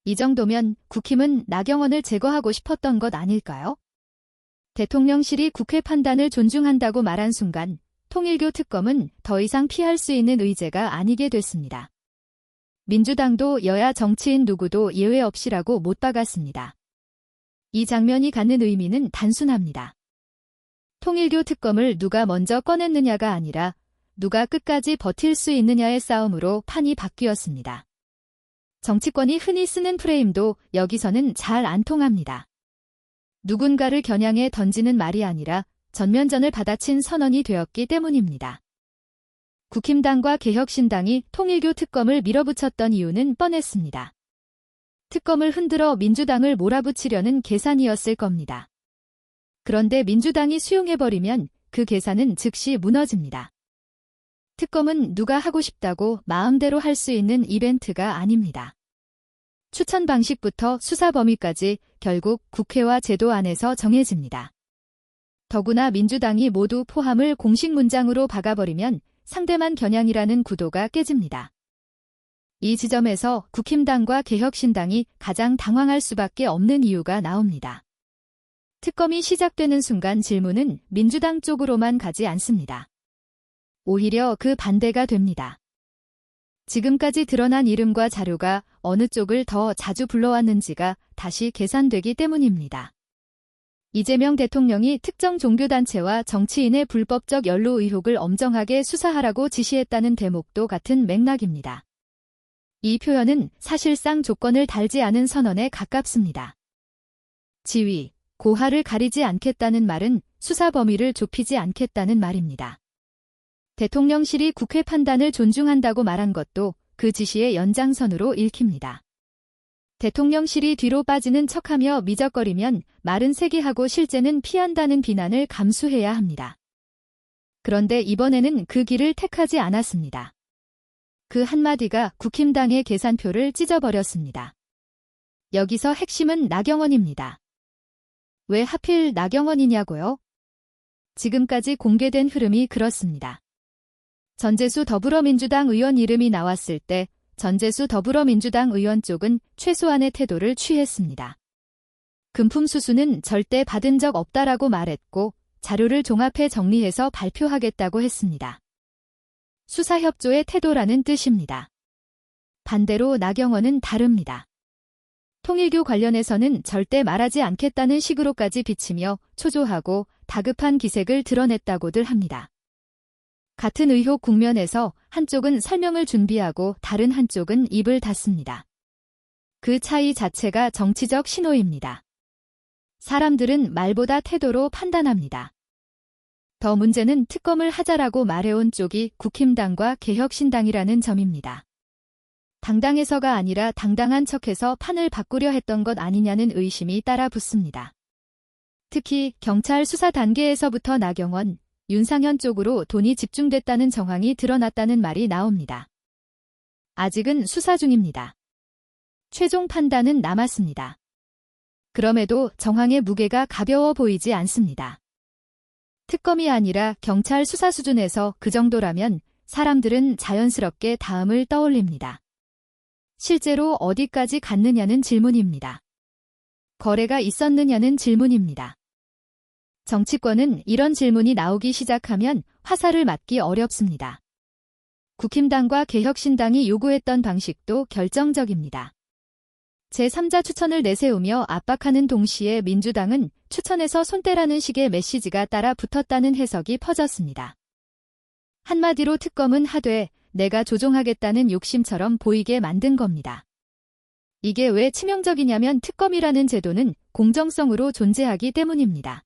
이 정도면 국힘은 나경원을 제거하고 싶었던 것 아닐까요? 대통령실이 국회 판단을 존중한다고 말한 순간 통일교 특검은 더 이상 피할 수 있는 의제가 아니게 됐습니다. 민주당도 여야 정치인 누구도 예외 없이라고 못 박았습니다. 이 장면이 갖는 의미는 단순합니다. 통일교 특검을 누가 먼저 꺼냈느냐가 아니라 누가 끝까지 버틸 수 있느냐의 싸움으로 판이 바뀌었습니다. 정치권이 흔히 쓰는 프레임도 여기서는 잘 안 통합니다. 누군가를 겨냥해 던지는 말이 아니라 전면전을 받아친 선언이 되었기 때문입니다. 국힘당과 개혁신당이 통일교 특검을 밀어붙였던 이유는 뻔했습니다. 특검을 흔들어 민주당을 몰아붙이려는 계산이었을 겁니다. 그런데 민주당이 수용해버리면 그 계산은 즉시 무너집니다. 특검은 누가 하고 싶다고 마음대로 할 수 있는 이벤트가 아닙니다. 추천 방식부터 수사 범위까지 결국 국회와 제도 안에서 정해집니다. 더구나 민주당이 모두 포함을 공식 문장으로 박아버리면 상대만 겨냥이라는 구도가 깨집니다. 이 지점에서 국힘당과 개혁신당이 가장 당황할 수밖에 없는 이유가 나옵니다. 특검이 시작되는 순간 질문은 민주당 쪽으로만 가지 않습니다. 오히려 그 반대가 됩니다. 지금까지 드러난 이름과 자료가 어느 쪽을 더 자주 불러왔는지가 다시 계산되기 때문입니다. 이재명 대통령이 특정 종교단체와 정치인의 불법적 연루 의혹을 엄정하게 수사하라고 지시했다는 대목도 같은 맥락입니다. 이 표현은 사실상 조건을 달지 않은 선언에 가깝습니다. 지위, 고하를 가리지 않겠다는 말은 수사 범위를 좁히지 않겠다는 말입니다. 대통령실이 국회 판단을 존중한다고 말한 것도 그 지시의 연장선으로 읽힙니다. 대통령실이 뒤로 빠지는 척하며 미적거리면 말은 세게 하고 실제는 피한다는 비난을 감수해야 합니다. 그런데 이번에는 그 길을 택하지 않았습니다. 그 한마디가 국힘당의 계산표를 찢어버렸습니다. 여기서 핵심은 나경원입니다. 왜 하필 나경원이냐고요? 지금까지 공개된 흐름이 그렇습니다. 전재수 더불어민주당 의원 이름이 나왔을 때 전재수 더불어민주당 의원 쪽은 최소한의 태도를 취했습니다. 금품 수수는 절대 받은 적 없다라고 말했고 자료를 종합해 정리해서 발표하겠다고 했습니다. 수사협조의 태도라는 뜻입니다. 반대로 나경원은 다릅니다. 통일교 관련해서는 절대 말하지 않겠다는 식으로까지 비치며 초조하고 다급한 기색을 드러냈다고들 합니다. 같은 의혹 국면에서 한쪽은 설명을 준비하고 다른 한쪽은 입을 닫습니다. 그 차이 자체가 정치적 신호입니다. 사람들은 말보다 태도로 판단합니다. 더 문제는 특검을 하자라고 말해온 쪽이 국힘당과 개혁신당이라는 점입니다. 당당해서가 아니라 당당한 척해서 판을 바꾸려 했던 것 아니냐는 의심이 따라 붙습니다. 특히 경찰 수사 단계에서부터 나경원, 윤상현 쪽으로 돈이 집중됐다는 정황이 드러났다는 말이 나옵니다. 아직은 수사 중입니다. 최종 판단은 남았습니다. 그럼에도 정황의 무게가 가벼워 보이지 않습니다. 특검이 아니라 경찰 수사 수준에서 그 정도라면 사람들은 자연스럽게 다음을 떠올립니다. 실제로 어디까지 갔느냐는 질문입니다. 거래가 있었느냐는 질문입니다. 정치권은 이런 질문이 나오기 시작하면 화살을 맞기 어렵습니다. 국힘당과 개혁신당이 요구했던 방식도 결정적입니다. 제3자 추천을 내세우며 압박하는 동시에 민주당은 추천에서 손떼라는 식의 메시지가 따라 붙었다는 해석이 퍼졌습니다. 한마디로 특검은 하되 내가 조종하겠다는 욕심처럼 보이게 만든 겁니다. 이게 왜 치명적이냐면 특검이라는 제도는 공정성으로 존재하기 때문입니다.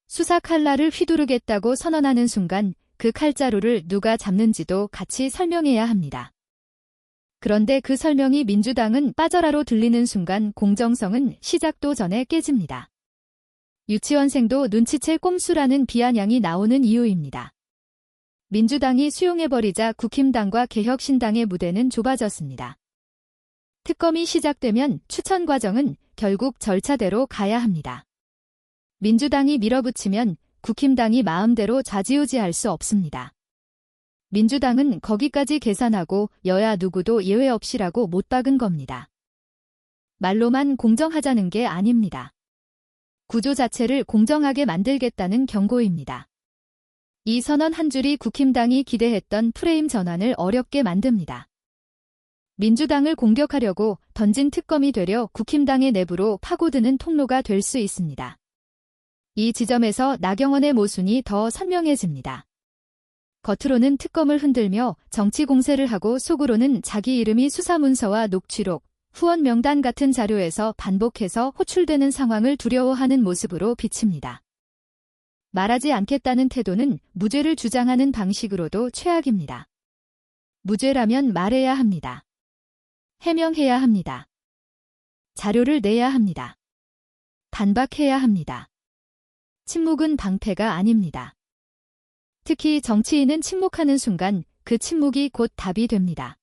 수사 칼날을 휘두르겠다고 선언하는 순간 그 칼자루를 누가 잡는지도 같이 설명해야 합니다. 그런데 그 설명이 민주당은 빠져라로 들리는 순간 공정성은 시작도 전에 깨집니다. 유치원생도 눈치챌 꼼수라는 비아냥이 나오는 이유입니다. 민주당이 수용해버리자 국힘당과 개혁신당의 무대는 좁아졌습니다. 특검이 시작되면 추천 과정은 결국 절차대로 가야 합니다. 민주당이 밀어붙이면 국힘당이 마음대로 좌지우지할 수 없습니다. 민주당은 거기까지 계산하고 여야 누구도 예외 없이라고 못 박은 겁니다. 말로만 공정하자는 게 아닙니다. 구조 자체를 공정하게 만들겠다는 경고입니다. 이 선언 한 줄이 국힘당이 기대했던 프레임 전환을 어렵게 만듭니다. 민주당을 공격하려고 던진 특검이 되려 국힘당의 내부로 파고드는 통로가 될 수 있습니다. 이 지점에서 나경원의 모순이 더 선명해집니다. 겉으로는 특검을 흔들며 정치 공세를 하고 속으로는 자기 이름이 수사문서와 녹취록, 후원 명단 같은 자료에서 반복해서 호출되는 상황을 두려워하는 모습으로 비칩니다. 말하지 않겠다는 태도는 무죄를 주장하는 방식으로도 최악입니다. 무죄라면 말해야 합니다. 해명해야 합니다. 자료를 내야 합니다. 반박해야 합니다. 침묵은 방패가 아닙니다. 특히 정치인은 침묵하는 순간 그 침묵이 곧 답이 됩니다.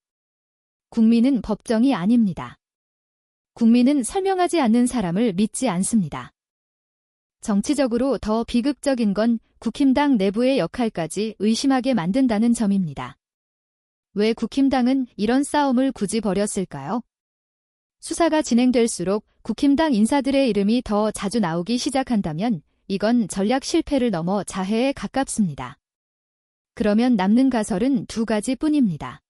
국민은 법정이 아닙니다. 국민은 설명하지 않는 사람을 믿지 않습니다. 정치적으로 더 비극적인 건 국힘당 내부의 역할까지 의심하게 만든다는 점입니다. 왜 국힘당은 이런 싸움을 굳이 벌였을까요? 수사가 진행될수록 국힘당 인사들의 이름이 더 자주 나오기 시작한다면 이건 전략 실패를 넘어 자해에 가깝습니다. 그러면 남는 가설은 두 가지뿐입니다.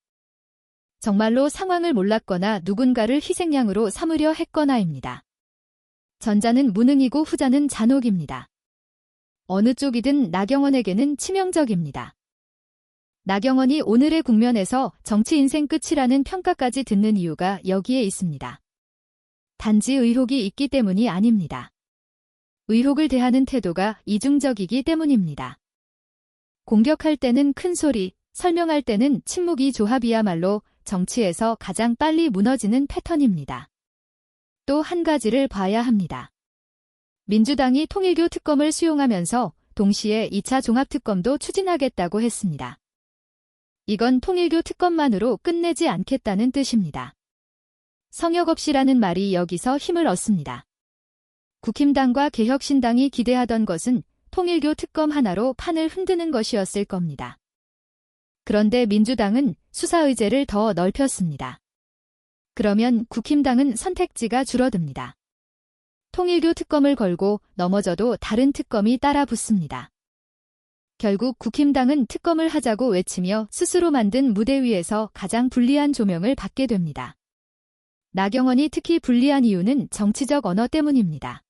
정말로 상황을 몰랐거나 누군가를 희생양으로 삼으려 했거나입니다. 전자는 무능이고 후자는 잔혹입니다. 어느 쪽이든 나경원에게는 치명적입니다. 나경원이 오늘의 국면에서 정치 인생 끝이라는 평가까지 듣는 이유가 여기에 있습니다. 단지 의혹이 있기 때문이 아닙니다. 의혹을 대하는 태도가 이중적이기 때문입니다. 공격할 때는 큰 소리, 설명할 때는 침묵이 조합이야말로 정치에서 가장 빨리 무너지는 패턴입니다. 또 한 가지를 봐야 합니다. 민주당이 통일교 특검을 수용하면서 동시에 2차 종합특검도 추진하겠다고 했습니다. 이건 통일교 특검만으로 끝내지 않겠다는 뜻입니다. 성역 없이라는 말이 여기서 힘을 얻습니다. 국힘당과 개혁신당이 기대하던 것은 통일교 특검 하나로 판을 흔드는 것이었을 겁니다. 그런데 민주당은 수사 의제를 더 넓혔습니다. 그러면 국힘당은 선택지가 줄어듭니다. 통일교 특검을 걸고 넘어져도 다른 특검이 따라 붙습니다. 결국 국힘당은 특검을 하자고 외치며 스스로 만든 무대 위에서 가장 불리한 조명을 받게 됩니다. 나경원이 특히 불리한 이유는 정치적 언어 때문입니다.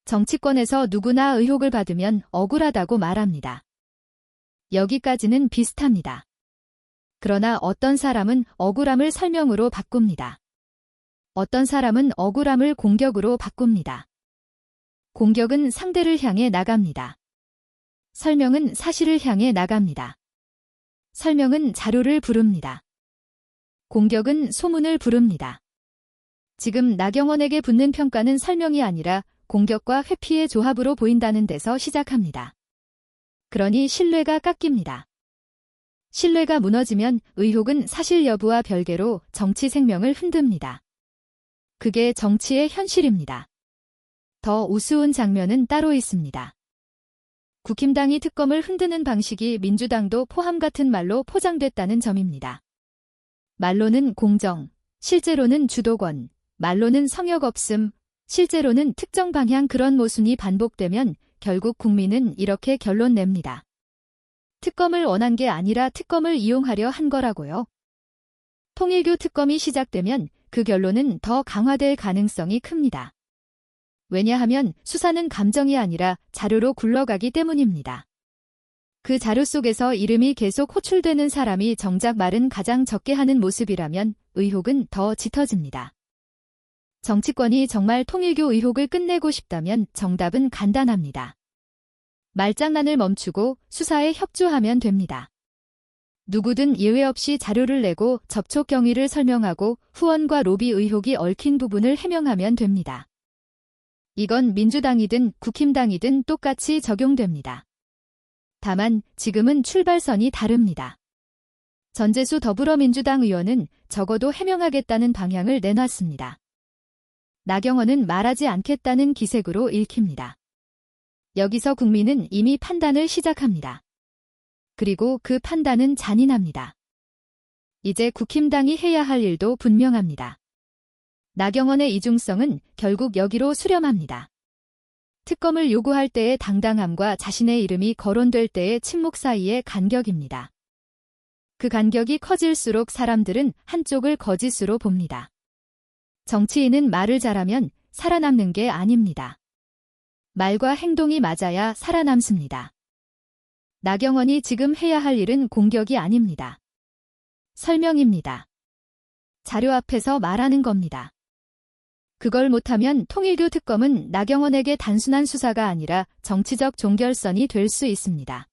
정치권에서 누구나 의혹을 받으면 억울하다고 말합니다. 여기까지는 비슷합니다. 그러나 어떤 사람은 억울함을 설명으로 바꿉니다. 어떤 사람은 억울함을 공격으로 바꿉니다. 공격은 상대를 향해 나갑니다. 설명은 사실을 향해 나갑니다. 설명은 자료를 부릅니다. 공격은 소문을 부릅니다. 지금 나경원에게 붙는 평가는 설명이 아니라 공격과 회피의 조합으로 보인다는 데서 시작합니다. 그러니 신뢰가 깎입니다. 신뢰가 무너지면 의혹은 사실 여부와 별개로 정치 생명을 흔듭니다. 그게 정치의 현실입니다. 더 우스운 장면은 따로 있습니다. 국힘당이 특검을 흔드는 방식이 민주당도 포함 같은 말로 포장됐다는 점입니다. 말로는 공정, 실제로는 주도권, 말로는 성역 없음, 실제로는 특정 방향 그런 모순이 반복되면 결국 국민은 이렇게 결론 냅니다. 특검을 원한 게 아니라 특검을 이용하려 한 거라고요. 통일교 특검이 시작되면 그 결론은 더 강화될 가능성이 큽니다. 왜냐하면 수사는 감정이 아니라 자료로 굴러가기 때문입니다. 그 자료 속에서 이름이 계속 호출되는 사람이 정작 말은 가장 적게 하는 모습이라면 의혹은 더 짙어집니다. 정치권이 정말 통일교 의혹을 끝내고 싶다면 정답은 간단합니다. 말장난을 멈추고 수사에 협조하면 됩니다. 누구든 예외 없이 자료를 내고 접촉 경위를 설명하고 후원과 로비 의혹이 얽힌 부분을 해명하면 됩니다. 이건 민주당이든 국힘당이든 똑같이 적용됩니다. 다만 지금은 출발선이 다릅니다. 전재수 더불어민주당 의원은 적어도 해명하겠다는 방향을 내놨습니다. 나경원은 말하지 않겠다는 기색으로 읽힙니다. 여기서 국민은 이미 판단을 시작합니다. 그리고 그 판단은 잔인합니다. 이제 국힘당이 해야 할 일도 분명합니다. 나경원의 이중성은 결국 여기로 수렴합니다. 특검을 요구할 때의 당당함과 자신의 이름이 거론될 때의 침묵 사이의 간격입니다. 그 간격이 커질수록 사람들은 한쪽을 거짓으로 봅니다. 정치인은 말을 잘하면 살아남는 게 아닙니다. 말과 행동이 맞아야 살아남습니다. 나경원이 지금 해야 할 일은 공격이 아닙니다. 설명입니다. 자료 앞에서 말하는 겁니다. 그걸 못하면 통일교 특검은 나경원에게 단순한 수사가 아니라 정치적 종결선이 될 수 있습니다.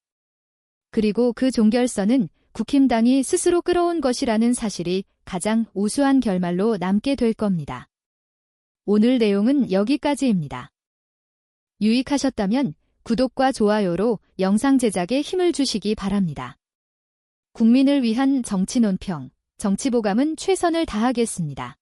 그리고 그 종결선은 국힘당이 스스로 끌어온 것이라는 사실이 가장 우수한 결말로 남게 될 겁니다. 오늘 내용은 여기까지입니다. 유익하셨다면 구독과 좋아요로 영상 제작에 힘을 주시기 바랍니다. 국민을 위한 정치 논평, 정치보감은 최선을 다하겠습니다.